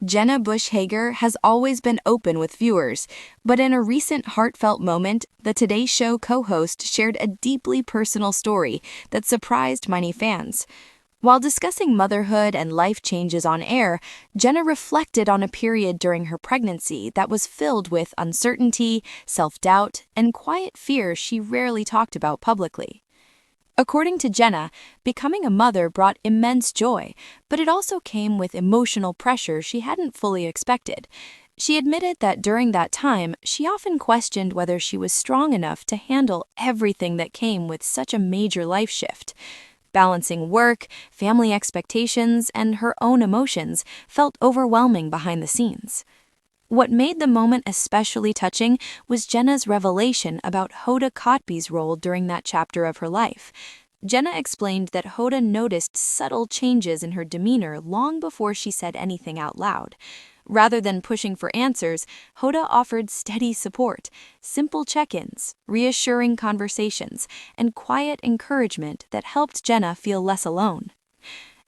Jenna Bush Hager has always been open with viewers, but in a recent heartfelt moment, the Today Show co-host shared a deeply personal story that surprised many fans. While discussing motherhood and life changes on air, Jenna reflected on a period during her pregnancy that was filled with uncertainty, self-doubt, and quiet fear she rarely talked about publicly. According to Jenna, becoming a mother brought immense joy, but it also came with emotional pressure she hadn't fully expected. She admitted that during that time, she often questioned whether she was strong enough to handle everything that came with such a major life shift. Balancing work, family expectations, and her own emotions felt overwhelming behind the scenes. What made the moment especially touching was Jenna's revelation about Hoda Kotb's role during that chapter of her life. Jenna explained that Hoda noticed subtle changes in her demeanor long before she said anything out loud. Rather than pushing for answers, Hoda offered steady support, simple check-ins, reassuring conversations, and quiet encouragement that helped Jenna feel less alone.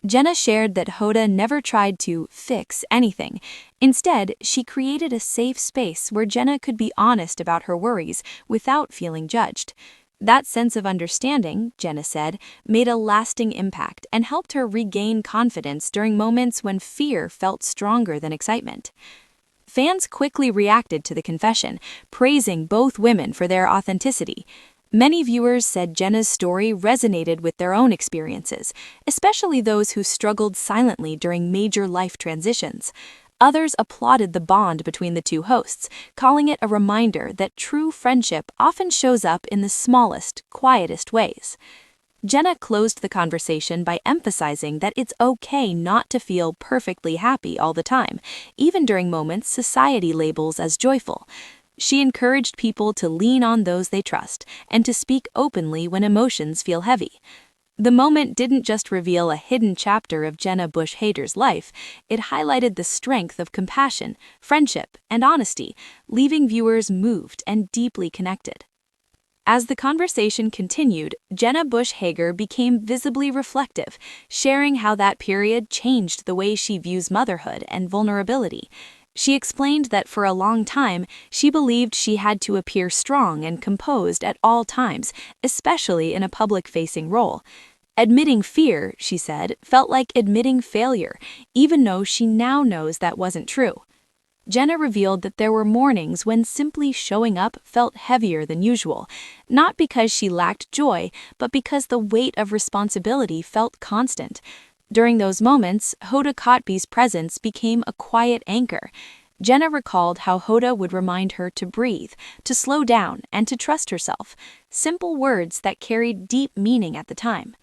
Jenna shared that Hoda never tried to fix anything. Instead, she created a safe space where Jenna could be honest about her worries without feeling judged. That sense of understanding, Jenna said, made a lasting impact and helped her regain confidence during moments when fear felt stronger than excitement. Fans quickly reacted to the confession, praising both women for their authenticity. Many viewers said Jenna's story resonated with their own experiences, especially those who struggled silently during major life transitions. Others applauded the bond between the two hosts, calling it a reminder that true friendship often shows up in the smallest, quietest ways. Jenna closed the conversation by emphasizing that it's okay not to feel perfectly happy all the time, even during moments society labels as joyful. She encouraged people to lean on those they trust and to speak openly when emotions feel heavy. The moment didn't just reveal a hidden chapter of Jenna Bush Hager's life, it highlighted the strength of compassion, friendship, and honesty, leaving viewers moved and deeply connected. As the conversation continued, Jenna Bush Hager became visibly reflective, sharing how that period changed the way she views motherhood and vulnerability. She explained that for a long time, she believed she had to appear strong and composed at all times, especially in a public-facing role. Admitting fear, she said, felt like admitting failure, even though she now knows that wasn't true. Jenna revealed that there were mornings when simply showing up felt heavier than usual, not because she lacked joy, but because the weight of responsibility felt constant. During those moments, Hoda Kotb's presence became a quiet anchor. Jenna recalled how Hoda would remind her to breathe, to slow down, and to trust herself, simple words that carried deep meaning at the time.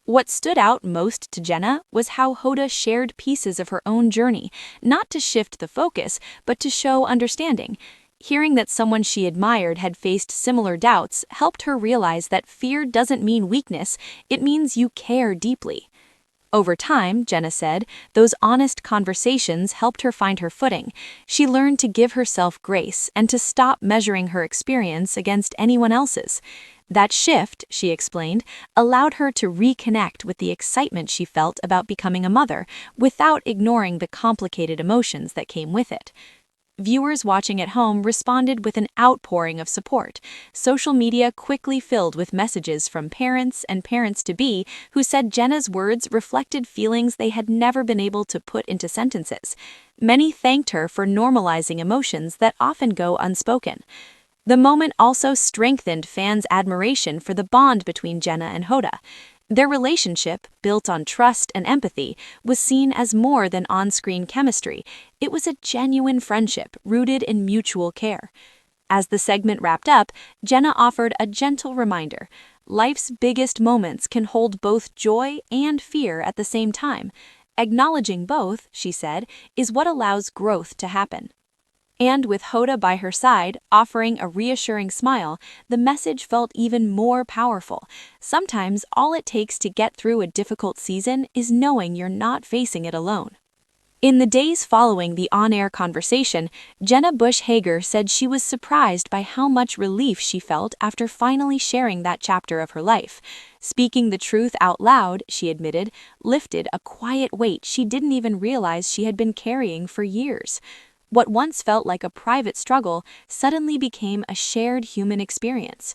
What stood out most to Jenna was how Hoda shared pieces of her own journey, not to shift the focus, but to show understanding. Hearing that someone she admired had faced similar doubts helped her realize that fear doesn't mean weakness, it means you care deeply. Over time, Jenna said, those honest conversations helped her find her footing. She learned to give herself grace and to stop measuring her experience against anyone else's. That shift, she explained, allowed her to reconnect with the excitement she felt about becoming a mother without ignoring the complicated emotions that came with it. Viewers watching at home responded with an outpouring of support. Social media quickly filled with messages from parents and parents-to-be who said Jenna's words reflected feelings they had never been able to put into sentences. Many thanked her for normalizing emotions that often go unspoken. The moment also strengthened fans' admiration for the bond between Jenna and Hoda. Their relationship, built on trust and empathy, was seen as more than on-screen chemistry. It was a genuine friendship rooted in mutual care. As the segment wrapped up, Jenna offered a gentle reminder. Life's biggest moments can hold both joy and fear at the same time. Acknowledging both, she said, is what allows growth to happen. And with Hoda by her side, offering a reassuring smile, the message felt even more powerful. Sometimes all it takes to get through a difficult season is knowing you're not facing it alone. In the days following the on-air conversation, Jenna Bush Hager said she was surprised by how much relief she felt after finally sharing that chapter of her life. Speaking the truth out loud, she admitted, lifted a quiet weight she didn't even realize she had been carrying for years. What once felt like a private struggle suddenly became a shared human experience.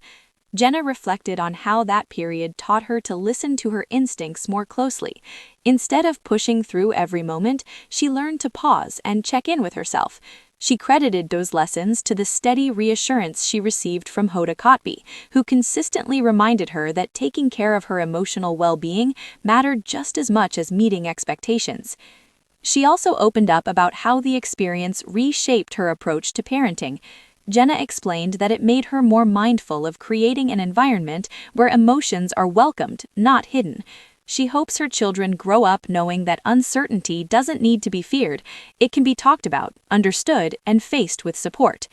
Jenna reflected on how that period taught her to listen to her instincts more closely. Instead of pushing through every moment, she learned to pause and check in with herself. She credited those lessons to the steady reassurance she received from Hoda Kotb, who consistently reminded her that taking care of her emotional well-being mattered just as much as meeting expectations. She also opened up about how the experience reshaped her approach to parenting. Jenna explained that it made her more mindful of creating an environment where emotions are welcomed, not hidden. She hopes her children grow up knowing that uncertainty doesn't need to be feared. It can be talked about, understood, and faced with support.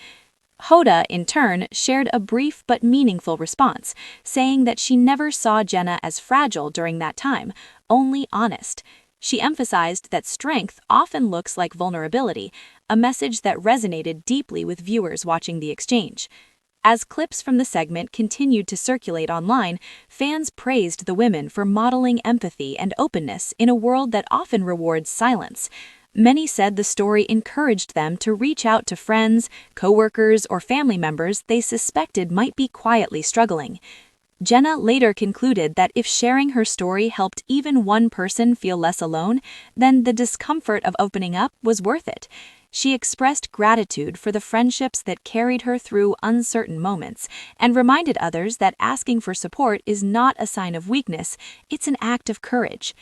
Hoda, in turn, shared a brief but meaningful response, saying that she never saw Jenna as fragile during that time, only honest. She emphasized that strength often looks like vulnerability, a message that resonated deeply with viewers watching the exchange. As clips from the segment continued to circulate online, fans praised the women for modeling empathy and openness in a world that often rewards silence. Many said the story encouraged them to reach out to friends, coworkers, or family members they suspected might be quietly struggling. Jenna later concluded that if sharing her story helped even one person feel less alone, then the discomfort of opening up was worth it. She expressed gratitude for the friendships that carried her through uncertain moments and reminded others that asking for support is not a sign of weakness, it's an act of courage.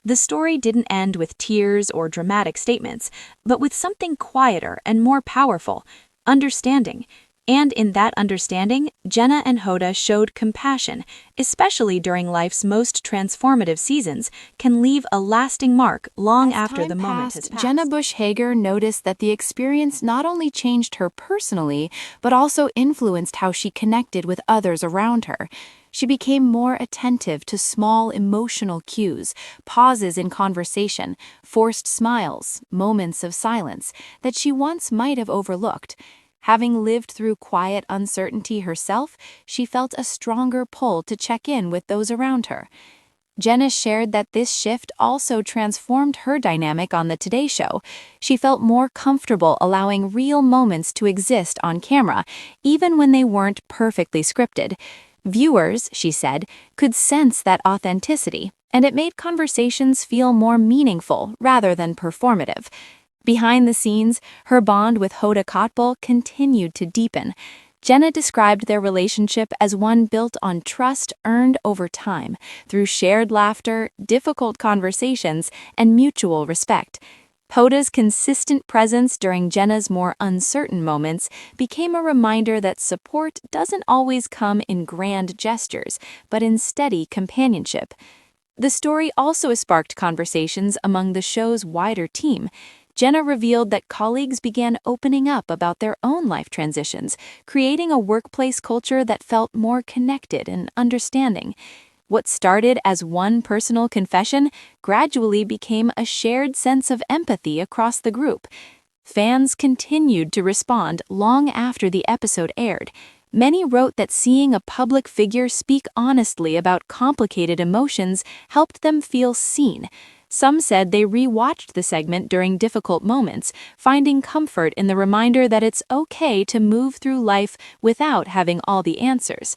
The story didn't end with tears or dramatic statements, but with something quieter and more powerful: understanding. And in that understanding, Jenna and Hoda showed compassion, especially during life's most transformative seasons, can leave a lasting mark long after the moment has passed. Jenna Bush Hager noticed that the experience not only changed her personally, but also influenced how she connected with others around her. She became more attentive to small emotional cues, pauses in conversation, forced smiles, moments of silence that she once might have overlooked. Having lived through quiet uncertainty herself, she felt a stronger pull to check in with those around her. Jenna shared that this shift also transformed her dynamic on the Today Show. She felt more comfortable allowing real moments to exist on camera, even when they weren't perfectly scripted. Viewers, she said, could sense that authenticity, and it made conversations feel more meaningful rather than performative. Behind the scenes, her bond with Hoda Kotb continued to deepen. Jenna described their relationship as one built on trust earned over time, through shared laughter, difficult conversations, and mutual respect. Hoda's consistent presence during Jenna's more uncertain moments became a reminder that support doesn't always come in grand gestures, but in steady companionship. The story also sparked conversations among the show's wider team. Jenna revealed that colleagues began opening up about their own life transitions, creating a workplace culture that felt more connected and understanding. What started as one personal confession gradually became a shared sense of empathy across the group. Fans continued to respond long after the episode aired. Many wrote that seeing a public figure speak honestly about complicated emotions helped them feel seen. Some said they re-watched the segment during difficult moments, finding comfort in the reminder that it's okay to move through life without having all the answers.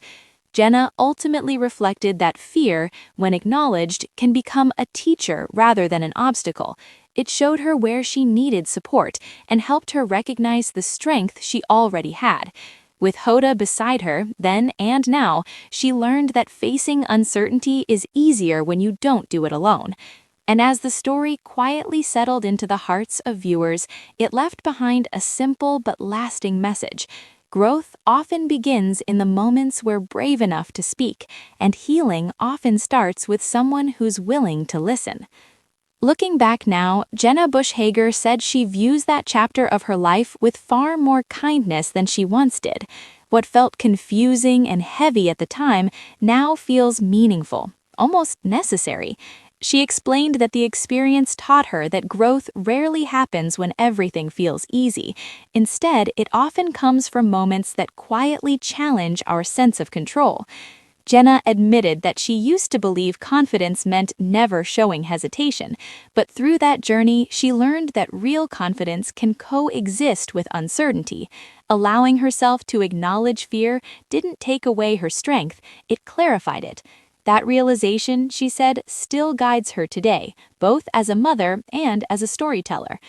Jenna ultimately reflected that fear, when acknowledged, can become a teacher rather than an obstacle. It showed her where she needed support and helped her recognize the strength she already had. With Hoda beside her, then and now, she learned that facing uncertainty is easier when you don't do it alone. And as the story quietly settled into the hearts of viewers, it left behind a simple but lasting message. Growth often begins in the moments we're brave enough to speak, and healing often starts with someone who's willing to listen. Looking back now, Jenna Bush Hager said she views that chapter of her life with far more kindness than she once did. What felt confusing and heavy at the time now feels meaningful, almost necessary. She explained that the experience taught her that growth rarely happens when everything feels easy. Instead, it often comes from moments that quietly challenge our sense of control. Jenna admitted that she used to believe confidence meant never showing hesitation, but through that journey, she learned that real confidence can coexist with uncertainty. Allowing herself to acknowledge fear didn't take away her strength, it clarified it. That realization, she said, still guides her today, both as a mother and as a storyteller.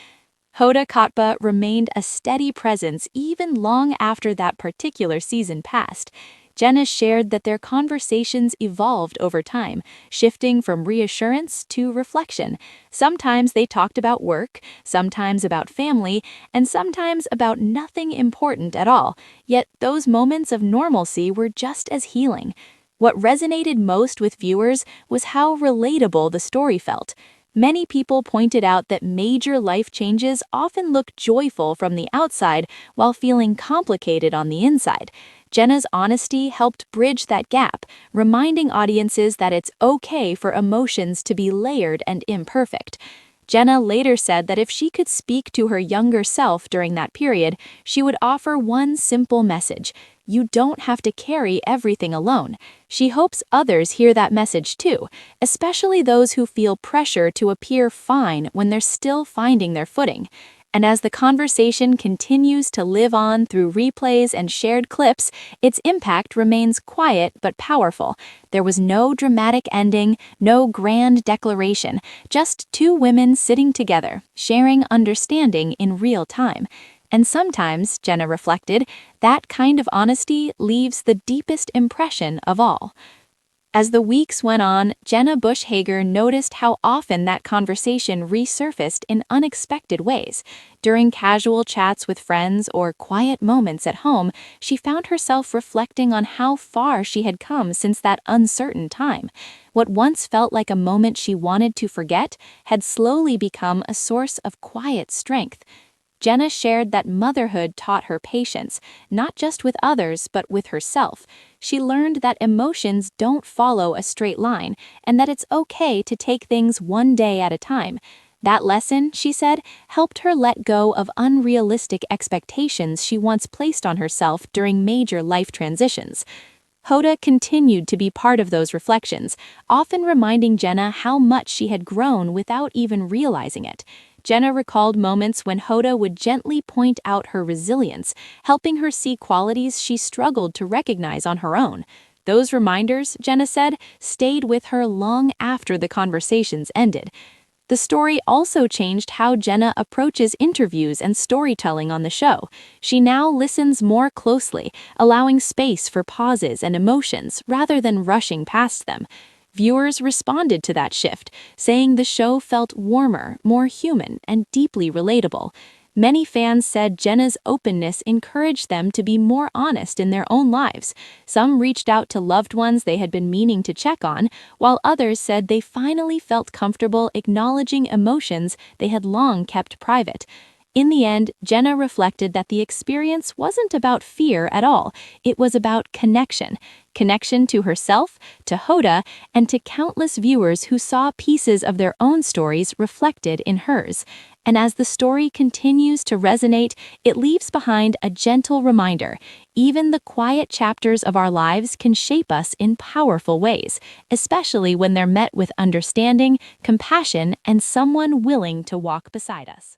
Hoda Kotb remained a steady presence even long after that particular season passed. Jenna shared that their conversations evolved over time, shifting from reassurance to reflection. Sometimes they talked about work, sometimes about family, and sometimes about nothing important at all, yet those moments of normalcy were just as healing. What resonated most with viewers was how relatable the story felt. Many people pointed out that major life changes often look joyful from the outside while feeling complicated on the inside. Jenna's honesty helped bridge that gap, reminding audiences that it's okay for emotions to be layered and imperfect. Jenna later said that if she could speak to her younger self during that period, she would offer one simple message: you don't have to carry everything alone. She hopes others hear that message too, especially those who feel pressure to appear fine when they're still finding their footing. And as the conversation continues to live on through replays and shared clips, its impact remains quiet but powerful. There was no dramatic ending, no grand declaration, just two women sitting together, sharing understanding in real time. And sometimes, Jenna reflected, that kind of honesty leaves the deepest impression of all. As the weeks went on, Jenna Bush Hager noticed how often that conversation resurfaced in unexpected ways. During casual chats with friends or quiet moments at home, she found herself reflecting on how far she had come since that uncertain time. What once felt like a moment she wanted to forget had slowly become a source of quiet strength. Jenna shared that motherhood taught her patience, not just with others, but with herself. She learned that emotions don't follow a straight line, and that it's okay to take things one day at a time. That lesson, she said, helped her let go of unrealistic expectations she once placed on herself during major life transitions. Hoda continued to be part of those reflections, often reminding Jenna how much she had grown without even realizing it. Jenna recalled moments when Hoda would gently point out her resilience, helping her see qualities she struggled to recognize on her own. Those reminders, Jenna said, stayed with her long after the conversations ended. The story also changed how Jenna approaches interviews and storytelling on the show. She now listens more closely, allowing space for pauses and emotions rather than rushing past them. Viewers responded to that shift, saying the show felt warmer, more human, and deeply relatable. Many fans said Jenna's openness encouraged them to be more honest in their own lives. Some reached out to loved ones they had been meaning to check on, while others said they finally felt comfortable acknowledging emotions they had long kept private. In the end, Jenna reflected that the experience wasn't about fear at all. It was about connection. Connection to herself, to Hoda, and to countless viewers who saw pieces of their own stories reflected in hers. And as the story continues to resonate, it leaves behind a gentle reminder. Even the quiet chapters of our lives can shape us in powerful ways, especially when they're met with understanding, compassion, and someone willing to walk beside us.